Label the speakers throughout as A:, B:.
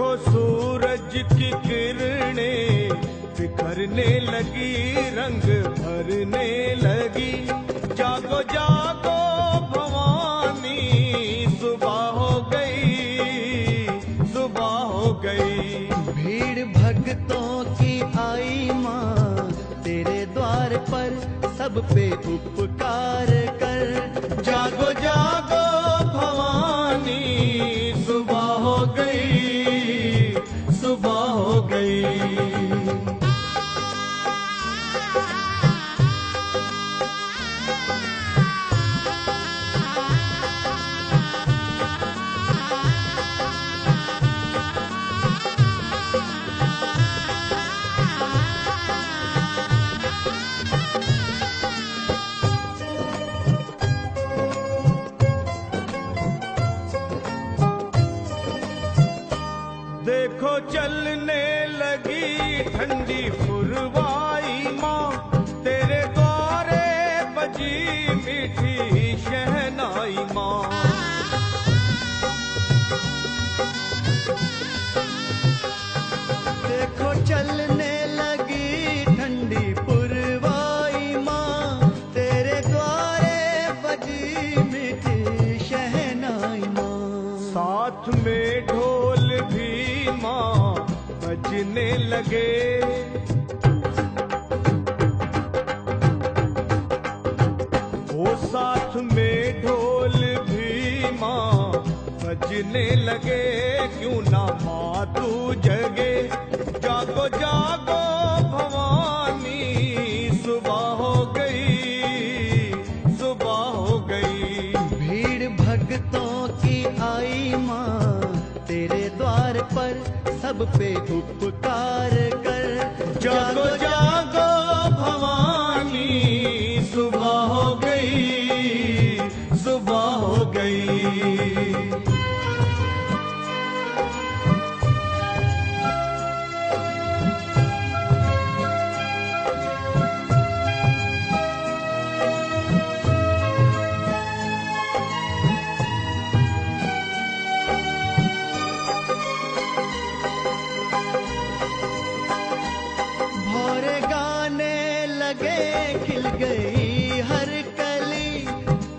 A: देखो सूरज की किरणें बिखरने लगी, रंग भरने लगी। जागो जागो भवानी, सुबह हो गई, सुबह हो गई।
B: भीड़ भक्तों की आई माँ तेरे द्वार पर, सब पे उपकार कर।
A: जागो जागो भवानी, सुबह हो गई, सुबह हो गई। देखो चलने लगी ठंडी फुरवाई माँ, तेरे द्वारे बजी मीठी शहनाई माँ।
B: देखो चलने लगी ठंडी पुरवाई माँ, तेरे द्वारे बजी मीठी शहनाई माँ।
A: साथ में ढोल भी माँ बजने लगे, ओ साथ में ढोल भी माँ बजने लगे। क्यों ना माँ तू जगे, जागो जागो भवानी, सुबह हो गई, सुबह हो गई।
B: भीड़ भक्तों की आई माँ तेरे द्वार पर, सब पे उपकार कर।
A: जागो जागो भवानी, सुबह हो गई, सुबह हो गई।
B: भौरे गाने लगे, खिल गई हर कली,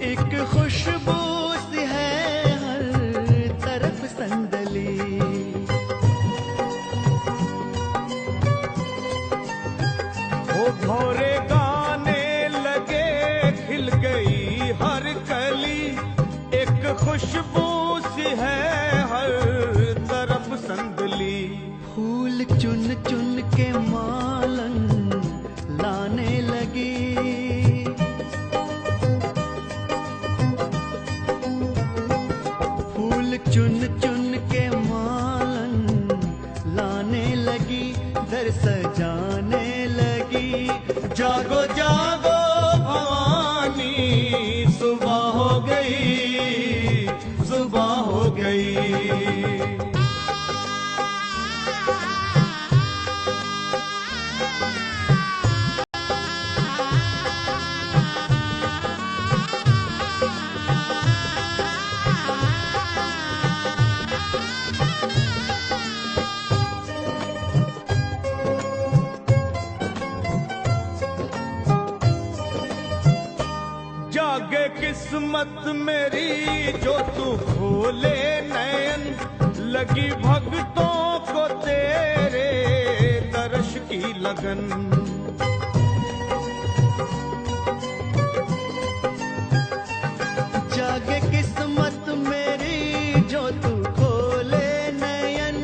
B: एक खुशबू सी है हर तरफ संदली।
A: ओ भौरे गाने लगे, खिल गई हर कली, एक खुशबू सी है हर तरफ संदली।
B: फूल चुन चुन के मालन लाने लगी, फूल चुन चुन के मालन लाने लगी, दर सजाने लगी।
A: जागो जागो भवानी, सुबह हो गई, सुबह हो गई। जागे किस्मत मेरी जो तू खोले नयन, लगी भक्तों को तेरे दर्श की लगन।
B: जागे किस्मत मेरी जो तू खोले नयन,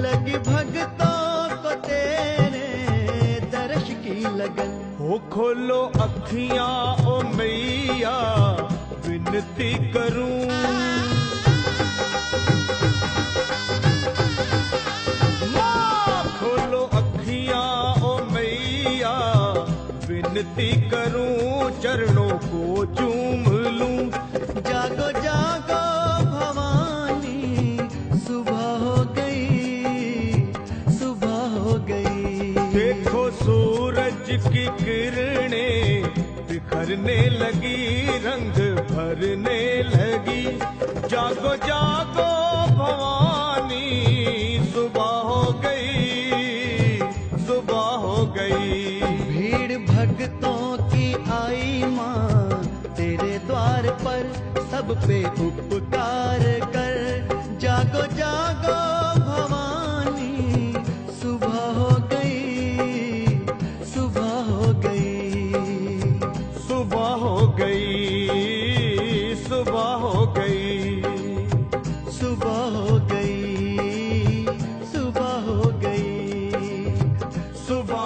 B: लगी भक्तों को तेरे दर्श की लगन।
A: हो खोलो अखियां ओ मैया, विनती करूं, माँ खोलो अखियां ओ मैया, विनती करूं, चरणों को चूम लूं।
B: जागो जागो भवानी, सुबह हो गई, सुबह हो गई।
A: देखो सूरज की किरणें बिखरने लगी, रंग भरने लगी। जागो जागो भवानी,
B: द्वार पर सब पे उपकार कर। जागो जागो भवानी, सुबह हो गई, सुबह हो गई,
A: सुबह हो गई, सुबह हो गई,
B: सुबह हो गई, सुबह हो गई,
A: सुबह